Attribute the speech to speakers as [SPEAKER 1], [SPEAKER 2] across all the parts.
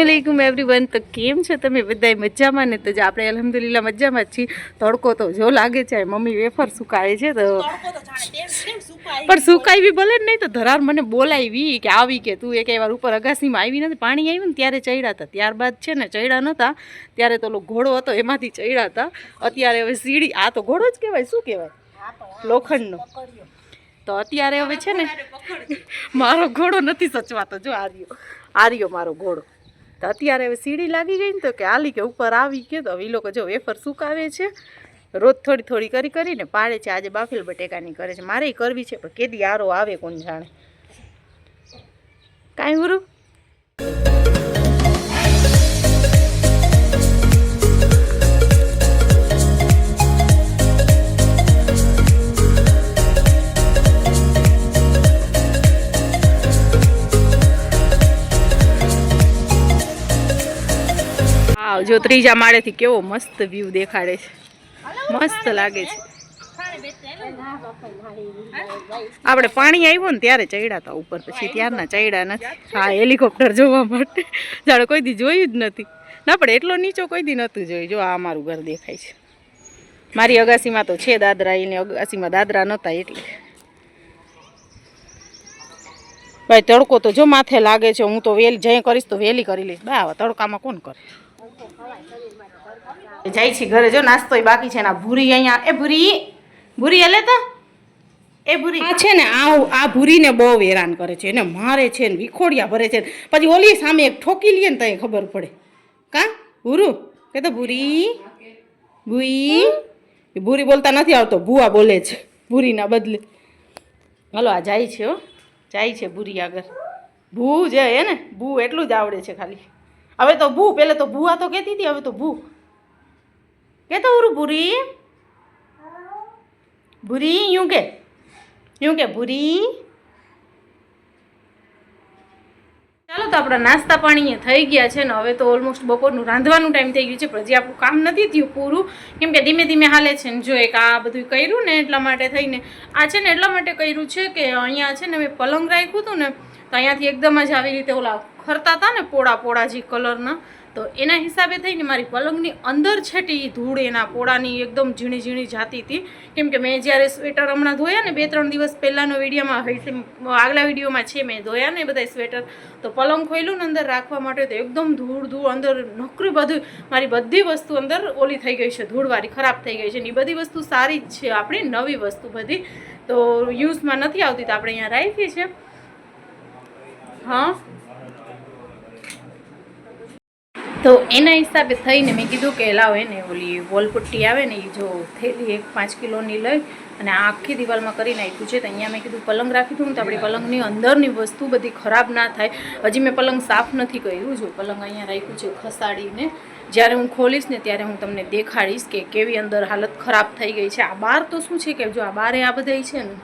[SPEAKER 1] अस्सलामुअलैकुम एवरीवन। तो केम छो तमे बधाय मजामां ने? तो आपणे अल्हम्दुलिल्लाह मजामां छीए। तड़को तो जो लागे छे मम्मी वेफर सुकावे छे तो पर सुकाई भी भले नहीं तो धरार मने बोलावी के आवी के तू एक વાર ઉપર અગાસીમાં આવી નથી પાણી આવ્યું ને ત્યારે ચડ્યા હતા ત્યારબાદ છે ને ચડ્યા નતા ત્યારે તો લો ઘોડો હતો એમાંથી ચડ્યા હતા અત્યારે હવે સીડી આ તો ઘોડો જ કહેવાય શું કહેવાય લોખંડનો તો અત્યારે હવે છે ને મારો ઘોડો નથી સચવાતો જો આર્યો મારો ઘોડો તો અત્યારે હવે સીડી લાગી ગઈ ને તો કે હાલી કે ઉપર આવી કે તો એ લોકો જો વેફર સુકાવે છે રોજ થોડી થોડી કરીને પાડે છે આજે બાફેલ બટેકાની કરે છે મારે કરવી છે પણ કેદી આરો આવે કોણ જાણે કાંઈ ગુરુ જો ત્રીજા માળેથી કેવો મસ્ત વ્યૂ દેખાડે છે મસ્ત લાગે છે આપણે પાણી આવ્યું ને ત્યારે ચડ્યા હતા ઉપર પછી ત્યારના ચડ્યા નથી હા હેલિકોપ્ટર જોવા માટે જાણે કોઈ દી જોયું જ નથી ના પણ એટલો નીચો કોઈ દી નહોતું જોયું જો આ અમારું ઘર દેખાય છે મારી અગાસીમાં તો છે દાદરા એની અગાસીમાં દાદરા નહોતા એટલે ભાઈ તડકો તો જો માથે લાગે છે હું તો વેલી જઈ કરીશ તો વેલી કરી લઈશ બા તડકામાં કોણ કરે જાય છે ઘરે જો નાસ્તો બાકી છે ને ભૂરી અહીંયા એ ભૂરી હલે તો એ ભૂરી આ છે ને આ ભૂરીને બહુ હેરાન કરે છે એને મારે છે ને વિખોડિયા ભરે છે પછી ઓલી સામે એક ઠોકી લે ને તો ખબર પડે કા ભૂરું કે તો ભૂરી બોલતા નથી આવતો ભૂવા બોલે છે ભૂરીના બદલે હાલો આ જાય છે હો જાય છે ભૂરી આગળ ભૂ જે હે ને ભૂ એટલું જ આવડે છે ખાલી હવે તો ભૂ પેલે તો ભૂવા તો કહેતી હતી હવે તો ભૂ કે તો ઉરું ભૂરી યું કે ભૂરી ચાલો તો આપણા નાસ્તા પાણી થઈ ગયા છે ને હવે તો ઓલમોસ્ટ બપોરનું રાંધવાનું ટાઈમ થઈ ગયું છે પણ હજી આપણું કામ નથી થયું પૂરું કેમ કે ધીમે ધીમે હાલે છે ને જો એક આ બધું કર્યું ને એટલા માટે થઈને આ છે ને એટલા માટે કર્યું છે કે અહીંયા છે ને મેં પલંગ રાખ્યું હતું ને તો અહીંયાથી એકદમ જ આવી રીતે ઓલા ખરતા હતા ને પોળા જે કલરના તો એના હિસાબે થઈને મારી પલંગની અંદર છેટી ધૂળ એના પોળાની એકદમ ઝીણી જાતી હતી કેમ કે મેં જ્યારે સ્વેટર હમણાં ધોયા ને 2-3 દિવસ પહેલાંનો વિડીયોમાં આગલા વિડીયોમાં છે મેં ધોયા ને બધા સ્વેટર તો પલંગ ખોલ્યું ને અંદર રાખવા માટે તો એકદમ ધૂળ અંદર નકરી બધું મારી બધી વસ્તુ અંદર ઓલી થઈ ગઈ છે ધૂળવાળી ખરાબ થઈ ગઈ છે ને એ બધી વસ્તુ સારી જ છે આપણી નવી વસ્તુ બધી તો યુઝમાં નથી આવતી તો આપણે અહીંયા રાખી છે હા તો એના હિસાબે થઈને મેં કીધું કે લાવ એને ઓલી વોલપટ્ટી આવે ને એ જો થેલી 5 કિલોની લઈ અને આ આખી દિવાલમાં કરી નાખ્યું છે તો અહીંયા મેં કીધું પલંગ રાખી દઉં તો આપણી પલંગની અંદરની વસ્તુ બધી ખરાબ ના થાય હજી મેં પલંગ સાફ નથી કર્યું જો પલંગ અહીંયા રાખ્યું છે ખસાડીને જ્યારે હું ખોલીશ ને ત્યારે હું તમને દેખાડીશ કે કેવી અંદર હાલત ખરાબ થઈ ગઈ છે આ બાર તો શું છે કે જો આ બારે આ બધા છે ને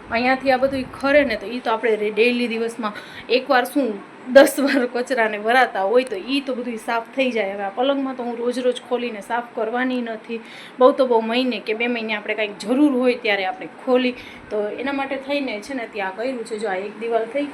[SPEAKER 1] અહીંયાથી આ બધું ખરે ને તો એ તો આપણે ડેઈલી દિવસમાં એકવાર શું 10 વાર કચરાને વરાતા હોય તો એ તો બધું સાફ થઈ જાય હવે આ પલંગમાં તો હું રોજ ખોલીને સાફ કરવાની નથી બહુ મહિને કે 2 મહિને આપણે કાંઈક જરૂર હોય ત્યારે આપણે ખોલી તો એના માટે થઈને છે ને ત્યાં કર્યું છે જો આ એક દિવાલ થઈ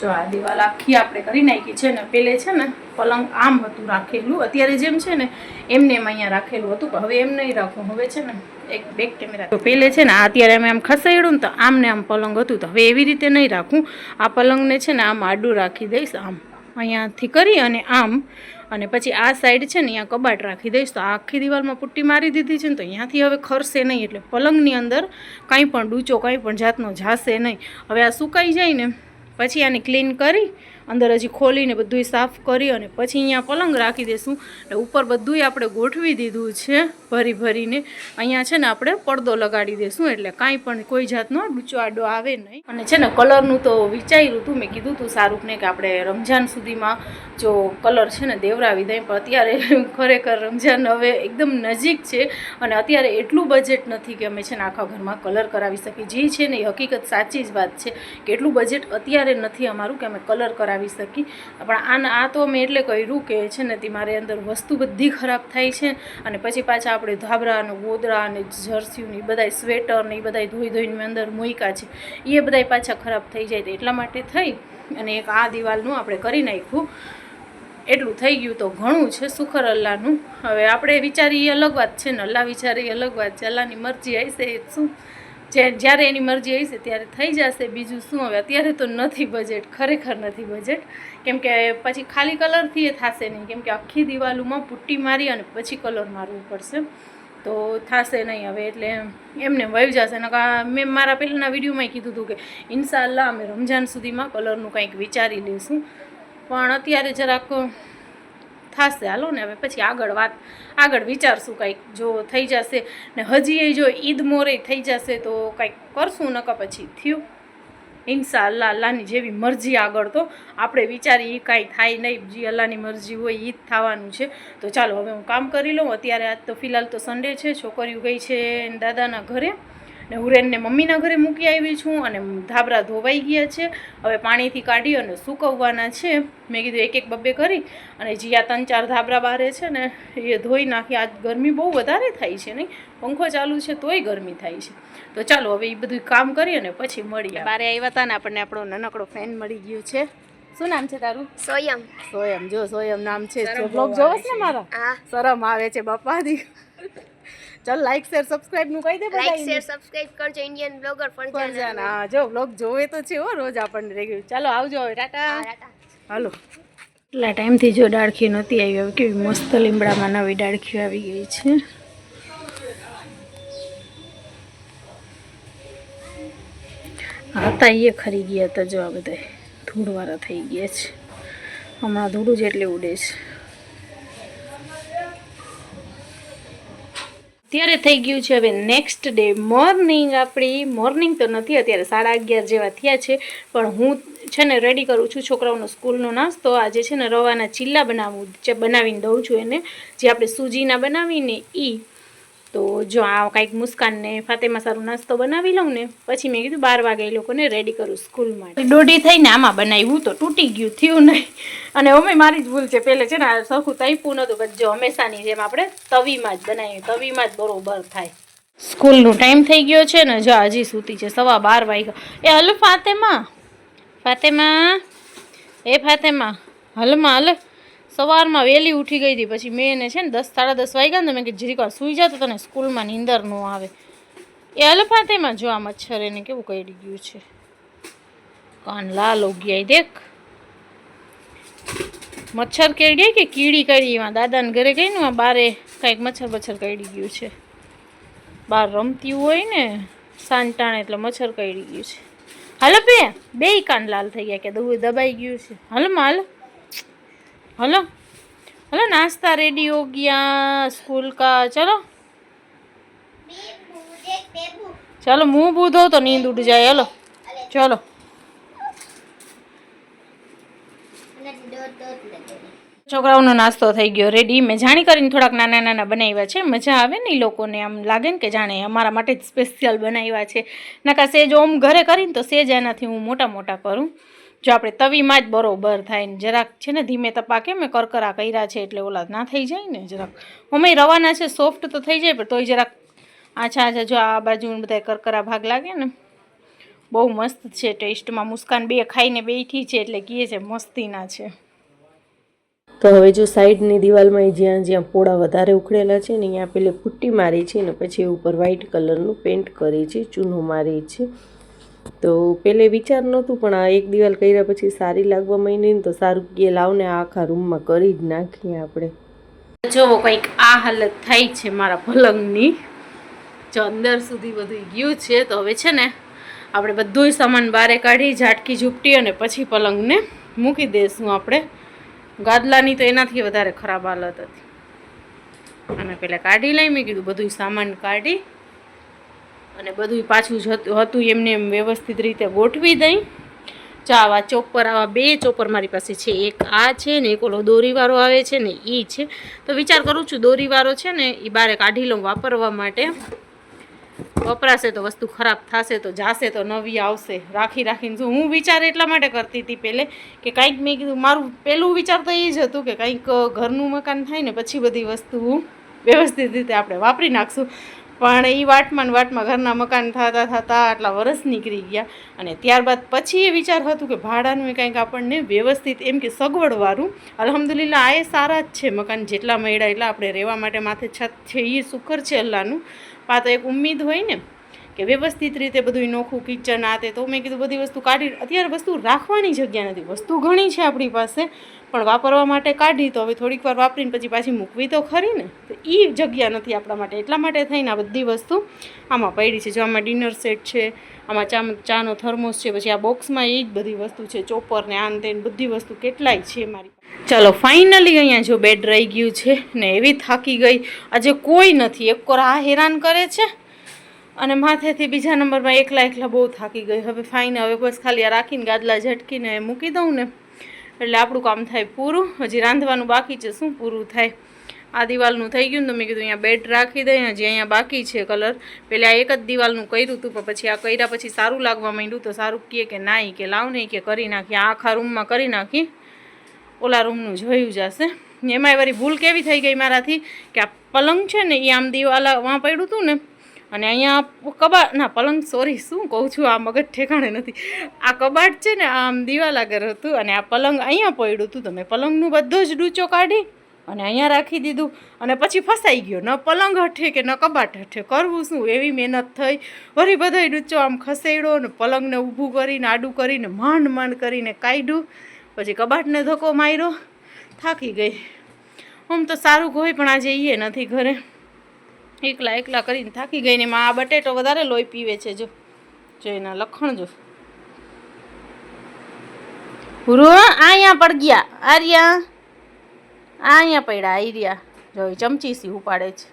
[SPEAKER 1] જો આ દિવાલ આખી આપણે કરી નાખી છે ને પેલે છે ને પલંગ આમ હતું રાખેલું અત્યારે જેમ છે ને એમને એમ અહીંયા રાખેલું હતું પણ હવે એમ નહીં રાખું હવે છે ને એક બેક કેમેરા તો પેલે છે ને અત્યારે અમે આમ ખસેડ્યું ને તો આમ ને આમ પલંગ હતું તો હવે એવી રીતે નહીં રાખું આ પલંગને છે ને આમ આડું રાખી દઈશ આમ અહીંયાથી કરી અને આમ અને પછી આ સાઈડ છે ને અહીંયા કબાટ રાખી દઈશ તો આખી દિવાલમાં પુટ્ટી મારી દીધી છે ને તો અહીંયાથી હવે ખરશે નહીં એટલે પલંગની અંદર કાંઈ પણ ડૂચો કાંઈ પણ જાતનો જાશે નહીં હવે આ સુકાઈ જાય ને પછી આને ક્લીન કરી અંદર હજી ખોલીને બધું સાફ કરી અને પછી અહીંયા પલંગ રાખી દઈશું એટલે ઉપર બધું આપણે ગોઠવી દીધું છે ભરીને અહીંયા છે ને આપણે પડદો લગાડી દઈશું એટલે કાંઈ પણ કોઈ જાતનો ડૂચો આડો આવે નહીં અને છે ને કલરનું તો વિચાર્યું હતું મેં કીધું હતું શાહરૂખને કે આપણે રમજાન સુધીમાં જો કલર છે ને દેવરાવી દઈએ પણ અત્યારે ખરેખર રમજાન હવે એકદમ નજીક છે અને અત્યારે એટલું બજેટ નથી કે અમે છે ને આખા ઘરમાં કલર કરાવી શકીએ જે છે ને એ હકીકત સાચી જ વાત છે કે એટલું બજેટ અત્યારે નથી અમારું કે અમે કલર કરાવી શકીએ પણ આ તો મેં એટલે કર્યું કે છે ને તે મારે અંદર વસ્તુ બધી ખરાબ થાય છે અને પછી પાછા આપણે ધાબરા અને ગોદડા અને જર્સીને એ બધા સ્વેટર ને એ બધા ધોઈને મેં અંદર મૂક્યા છે એ બધા પાછા ખરાબ થઈ જાય તો એટલા માટે થઈ અને એક આ દિવાલનું આપણે કરી નાખ્યું. એટલું થઈ ગયું તો ઘણું છે સુખર અલ્લાહનું. હવે આપણે વિચારીએ અલગ વાત છે ને અલ્લાહ વિચારીએ અલગ વાત છે. અલ્લાહની મરજી હશે શું, જ્યારે એની મરજી હશે ત્યારે થઈ જશે. બીજું શું, હવે અત્યારે તો નથી બજેટ, ખરેખર નથી બજેટ. કેમ કે પછી ખાલી કલરથી એ થશે નહીં, કેમ કે આખી દિવાલોમાં પુટ્ટી મારી અને પછી કલર મારવું પડશે, તો થશે નહીં હવે. એટલે એમને વહી જશે. મેં મારા પહેલાંના વિડીયોમાં કીધું હતું કે ઇન્શાઅલ્લાહ અમે રમજાન સુધીમાં કલરનું કંઈક વિચારી લઈશું, પણ અત્યારે જરાક થશે. હાલો ને હવે પછી આગળ વિચારશું કંઈક. જો થઈ જશે ને હજી જો ઈદ મોરે થઈ જશે તો કંઈક કરશું, નકા પછી થયું ઇન્શાઅલ્લાહ. અલ્લાહની જેવી મરજી. આગળ તો આપણે વિચારીએ એ કાંઈ થાય નહીં, જે અલ્લાહની મરજી હોય એ જ થવાનું છે. તો ચાલો હવે હું કામ કરી લઉં. અત્યારે આજ તો ફિલહાલ તો સન્ડે છે, છોકરીઓ ગઈ છે દાદાના ઘરે ને હુરેનને મમ્મીના ઘરે મૂકી આવી છું, અને ધાબરા ધોવાઈ ગયા છે. હવે પાણીથી કાઢી અને સૂકવવાના છે. મેં કીધું એક બબ્બે કરી અને જ્યાં 3-4 ધાબરા બારે છે ને એ ધોઈ નાખી. આજ ગરમી બહુ વધારે થાય છે નહીં, પંખો ચાલુ છે તોય ગરમી થાય છે. તો ચાલો હવે એ બધું કામ કરી અને પછી મળીએ. બારે આવ્યા હતા ને આપણને આપણો નાનકડો ફ્રેન્ડ મળી ગયો છે. શું નામ છે તારું?
[SPEAKER 2] સોયમ.
[SPEAKER 1] જો સોયમ નામ છે. બ્લોગ જોવો છે ને મારા? શરમ આવે છે બાપા દી. ચાલ લાઈક શેર સબસ્ક્રાઇબ નું કહી દે બધા.
[SPEAKER 2] લાઈક શેર સબસ્ક્રાઇબ કરજો ઇન્ડિયન બ્લોગર ફરજાન.
[SPEAKER 1] હા જો બ્લોગ જોવે તો છે હો રોજ આપણને રેગ્યુલર. ચાલો આવજો હવે, ટાટા. હાલો. એટલા ટાઈમથી જો ડાળખી નહોતી આવી, હવે કેવી મસ્ત લીમડામાં નવી ડાળખી આવી ગઈ છે. હતા એ ખરી ગયા હતા, જો આ બધા ધૂળવાળા થઈ ગયા છે. હમણાં ધૂળું જ એટલે ઉડે છે. અત્યારે થઈ ગયું છે હવે નેક્સ્ટ ડે મોર્નિંગ. આપણી મોર્નિંગ તો નથી, અત્યારે 11:30 જેવા થયા છે, પણ હું છે ને રેડી કરું છું છોકરાઓનો સ્કૂલનો નાસ્તો. આજે છે ને રવાના ચીલા બનાવીને દઉં છું એને, જે આપણે સૂજીના બનાવીને એ. તો જો આ કાંઈક મુસ્કાનને ફાતેમા સારું નાસ્તો બનાવી લઉં ને પછી મેં કીધું 12 વાગે એ લોકોને રેડી કરું સ્કૂલ માટે. દોઢી થઈને આમાં બનાવ્યું તો તૂટી ગયું, થયું નહીં. અને અમે મારી જ ભૂલ છે, પહેલે છે ને સરખું તૈપું નહોતું. બસ જો હંમેશાની જેમ આપણે તવીમાં જ બનાવીએ, તવીમાં જ બરોબર થાય. સ્કૂલનો ટાઈમ થઈ ગયો છે ને, જો હજી સૂતી છે, 12:15 વાગ્યા. એ હલ ફાતેમા, ફાતેમા હલમાં હલ. સવારમાં વહેલી ઉઠી ગઈ હતી, પછી મેં એને છે ને 10 સાડા 10 વાગ્યા ને મેં કે જરીક વાર સૂઈ જાતો તને સ્કૂલમાં નીંદર ન આવે. એ અલફાતેમાં જો આ મચ્છર એને કેવું કરડી ગયું છે, કાન લાલ હો ગયા. દેખ મચ્છર કરડી કે કીડી કરડી. એમાં દાદાને ઘરે ગઈ ને બારે કાંઈક મચ્છર કરડી ગયું છે. બહાર રમતી હોય ને સાંટાણે એટલે મચ્છર કરડી ગયું છે. હાલ બે કાન લાલ થઈ ગયા કે દબાઈ ગયું છે. હાલમાં હાલ હલો नाश्ता रेडी हो गया स्कूल का. चलो मुंह बूध हो तो नींद उड़ जाए. हलो चलो. છોકરાઓનો નાસ્તો થઈ ગયો રેડી. મેં જાણી કરીને થોડાક નાના નાના બનાવ્યા છે, મજા આવે ને એ લોકોને, આમ લાગે ને કે જાણે અમારા માટે જ સ્પેશિયલ બનાવ્યા છે. નકા સેજ ઓમ ઘરે કરીને તો સેજ એનાથી હું મોટા કરું. જો આપણે તવીમાં જ બરોબર થાય ને જરાક છે ને ધીમે તપાકે. મેં કરકરા કર્યા છે એટલે ઓલા ના થઈ જાય ને જરાક. અમે રવાના છે સોફ્ટ તો થઈ જાય, પણ તોય જરાક આછા જો આ બાજુ બધા કરકરા ભાગ લાગે ને. બહુ મસ્ત છે ટેસ્ટમાં. મુસ્કાન બે ખાઈને બેઠી છે એટલે કહે છે મસ્તીના છે.
[SPEAKER 3] તો હવે જો સાઈડની દિવાલમાં જ્યાં પોળા વધારે ઉખડેલા છે ને અહીંયા પેલે પુટ્ટી મારી છે ને પછી ઉપર વ્હાઈટ કલરનું પેન્ટ કરી છે, ચૂનો મારી છે. તો પહેલે વિચાર નહોતું, પણ આ એક દિવાલ કર્યા પછી સારી લાગવા માંડી ને તો સારું કે લાવને આખા રૂમમાં કરી જ નાખીએ આપણે.
[SPEAKER 1] જો કંઈક આ હાલત થાય છે મારા પલંગની. જો અંદર સુધી બધું ગયું છે. તો હવે છે ને આપણે બધું સામાન બહાર કાઢી ઝાટકી ઝૂપટી અને પછી પલંગને મૂકી દઈશું આપણે. ગાદલાની તો એનાથી વધારે ખરાબ હાલત હતી. અને પહેલાં કાઢી લઈ, મેં કીધું બધું સામાન કાઢી અને બધું પાછું હતું એમને એમ વ્યવસ્થિત રીતે ગોઠવી દઈ. આવા ચોપર, આવા 2 ચોપર મારી પાસે છે. એક આ છે ને એક ઓલો દોરીવાળો આવે છે ને એ છે. તો વિચાર કરું છું દોરીવાળો છે ને એ બારે કાઢી લઉં વાપરવા માટે. વપરાશે તો વસ્તુ ખરાબ થશે તો જાશે તો નવી આવશે. રાખીને જો હું વિચાર એટલા માટે કરતી હતી પહેલે કે કંઈક, મેં કીધું મારું પહેલું વિચાર તો એ જ હતું કે કંઈક ઘરનું મકાન થાય ને પછી બધી વસ્તુ વ્યવસ્થિત રીતે આપણે વાપરી નાખશું. પણ એ વાટમાં ને વાટમાં ઘરના મકાન થતાં આટલા વર્ષ નીકળી ગયા અને ત્યારબાદ પછી એ વિચાર હતું કે ભાડાનું કંઈક આપણને વ્યવસ્થિત એમ કે સગવડવાળું. અલ્હમ્દુલિલ્લાહ આ એ સારા જ છે મકાન, જેટલા મળ્યા એટલા આપણે રહેવા માટે માથે છત છે એ શુકર છે અલ્લાહનું. પા તો એક ઉમ્મીદ હોય ને કે વ્યવસ્થિત રીતે બધું નોખું કિચન આ તે, તો મેં કીધું બધી વસ્તુ કાઢી, અત્યારે વસ્તુ રાખવાની જગ્યા નથી, વસ્તુ ઘણી છે આપણી પાસે પણ વાપરવા માટે કાઢી તો હવે થોડીક વાર વાપરીને પછી પાછી મૂકવી તો ખરી ને, તો એ જગ્યા નથી આપણા માટે. એટલા માટે થઈને આ બધી વસ્તુ આમાં પડી છે. જો આમાં ડિનર સેટ છે, આમાં ચાનો થર્મોસ છે, પછી આ બોક્સમાં એ જ બધી વસ્તુ છે, ચોપર ને આન તેન બધી વસ્તુ કેટલાય છે મારી. ચાલો ફાઇનલી અહીંયા જો બેડ રહી ગયું છે ને એવી થાકી ગઈ. આજે કોઈ નથી, એક કોર આ હેરાન કરે છે અને માથેથી બીજા નંબરમાં એકલા બહુ થાકી ગઈ. હવે હવે બસ ખાલી આ રાખીને ગાદલા ઝટકીને મૂકી દઉં ને એટલે આપણું કામ થાય પૂરું. હજી રાંધવાનું બાકી છે, શું પૂરું થાય. આ દિવાલનું થઈ ગયું ને તો મેં કીધું અહીંયા બેડ રાખી દઈએ. હજી અહીંયા બાકી છે કલર. પહેલાં એક જ દિવાલનું કર્યું હતું પણ પછી આ કર્યા પછી સારું લાગવા માંડ્યું તો સારું કહે કે ના કે લાવ નહીં કે કરી નાખી. આ આખા રૂમમાં કરી નાખી, ઓલા રૂમનું જોયું જશે. એમાંય વળી ભૂલ કેવી થઈ ગઈ મારાથી કે આ પલંગ છે ને એ આમ દિવાલ વાં પડ્યું હતું ને અને અહીંયા પલંગ સોરી શું કહું છું, આ મગજ ઠેકાણે નથી. આ કબાટ છે ને આમ દિવાલ આગળ હતું અને આ પલંગ અહીંયા પડ્યું હતું. તો મેં પલંગનું બધો જ ડૂચો કાઢી અને અહીંયા રાખી દીધું અને પછી ફસાઈ ગયો. ન પલંગ હઠે કે ન કબાટ હઠે, કરવું શું. એવી મહેનત થઈ, વળી બધો ડૂચો આમ ખસેડ્યો ને પલંગને ઊભું કરીને આડું કરીને માંડ કરીને કાઢ્યું. પછી કબાટને ધક્કો માર્યો, થાકી ગઈ. આમ તો સારું હોય પણ આજે એ નથી ઘરે, એકલા કરીને થાકી ગઈ. ને એમાં આ બટેટો વધારે લોહી પીવે છે. જો એના લખણ જો પૂરો અહીંયા પડ ગયા. આર્યા અહીંયા પડ્યા, આર્યા જો ચમચી સી ઉપાડે છે.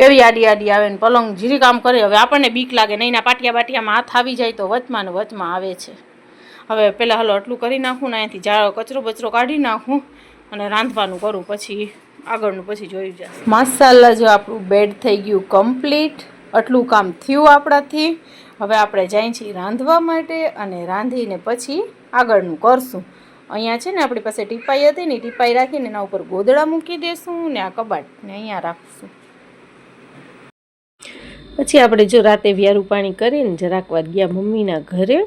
[SPEAKER 1] એવી આડી આવે ને પલંગ જીરી કામ કરે. હવે આપણને બીક લાગે નહીં, ના પાટિયામાં હાથ આવી જાય તો વચમાં ને વચમાં આવે છે. હવે પહેલાં હાલો આટલું કરી નાખું ને અહીંયાથી કચરો બચરો કાઢી નાખું અને રાંધવાનું કરું, પછી આગળનું પછી જોઈ જાય. મસાલા જો આપણું બેડ થઈ ગયું કમ્પ્લીટ. આટલું કામ થયું આપણાથી. હવે આપણે જઈએ છીએ રાંધવા માટે અને રાંધીને પછી આગળનું કરશું. અહીંયા છે ને આપણી પાસે ટીપાઈ હતી ને, ટીપાઈ રાખીને એના ઉપર ગોદડા મૂકી દઈશું ને આ કબાટને અહીંયા રાખશું.
[SPEAKER 3] પછી આપણે જો રાતે વ્યારું પાણી કરીને જરાક વાર ગયા મમ્મીના ઘરે.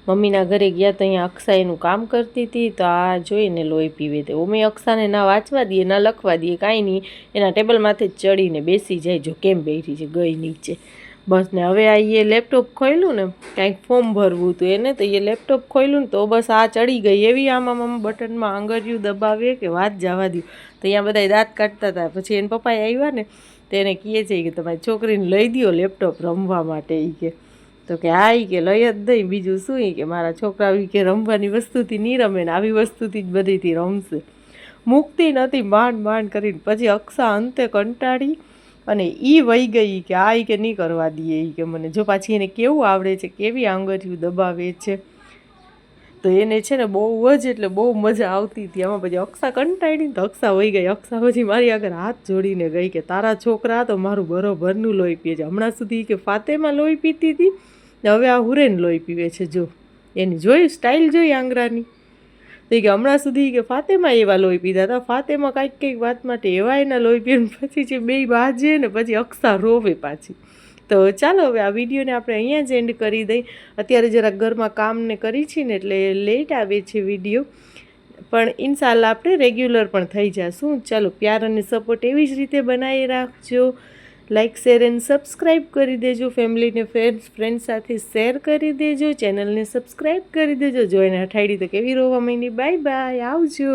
[SPEAKER 3] મમ્મીના ઘરે ગયા તો અહીંયા અક્ષા એનું કામ કરતી હતી. તો આ જોઈને લોહી પીવે તે અમે અક્ષાને ના વાંચવા દઈએ ના લખવા દઈએ, કાંઈ નહીં, એના ટેબલમાંથી જ ચડીને બેસી જાય. જો કેમ બેઠી છે, ગઈ નીચે બસ. ને હવે આ એ લેપટોપ ખોલ્યું ને, કાંઈક ફોર્મ ભરવું હતું એને, તો એ લેપટોપ ખોલ્યું ને તો બસ આ ચડી ગઈ. એવી આમાં બટનમાં આંગળીયું દબાવે કે વાત જવા દઉં. તો અહીંયા બધા દાંત કાઢતા હતા. પછી એને પપ્પાએ આવ્યા ને તો એને કહે છે કે તમારી છોકરીને લઈ દો લેપટોપ રમવા માટે. એ કે તો કે હા, કે લઈ જ દઈ, બીજું શું. કે મારા છોકરા કે રમવાની વસ્તુથી નહીં રમે ને આવી વસ્તુથી જ બધીથી રમશે. મૂકતી નથી, માંડ કરીને. પછી અક્ષા અંતે કંટાળી અને એ વહી ગઈ કે આ કે નહીં કરવા દઈએ. કે મને જો પાછી એને કેવું આવડે છે, કેવી આંગળીયું દબાવે છે. તો એને છે ને બહુ જ એટલે બહુ મજા આવતી હતી. આમાં પછી અક્ષા કંટાળી તો અક્ષા વહી ગઈ. અક્ષા પછી મારી આગળ હાથ જોડીને ગઈ કે તારા છોકરા તો મારું બરોબરનું લોહી પીએ છે. હમણાં સુધી કે ફાતેમાં લોહી પીતી હતી ને હવે આ હુરેન લોહી પીવે છે. જો એની જોઈ સ્ટાઇલ જોઈ આંગળાની. તો કે હમણાં સુધી કે ફાતેમાં એવા લોહી પીતા હતા, ફાતેમાં કંઈક વાત માટે એવા એના લોહી પીએ. પછી જે બે બાજે ને પછી અક્ષા રોવે પાછી. તો ચાલો હવે આ વિડીયોને આપણે અહીંયા જ એન્ડ કરી દઈ. અત્યારે જરાક ઘરમાં કામને કરી છે ને એટલે લેટ આવે છે વિડીયો, પણ ઇન્શાલ્લાહ આપણે રેગ્યુલર પણ થઈ જશું. ચાલો પ્યાર અને સપોર્ટ એવી જ રીતે બનાવી રાખજો. લાઇક શેર એન્ડ સબસ્ક્રાઈબ કરી દેજો. ફેમિલીને ફ્રેન્ડ સાથે શેર કરી દેજો. ચેનલને સબસ્ક્રાઈબ કરી દેજો. જોઈને અઠાડી તો કેવી રોવા માંડી. બાય આવજો.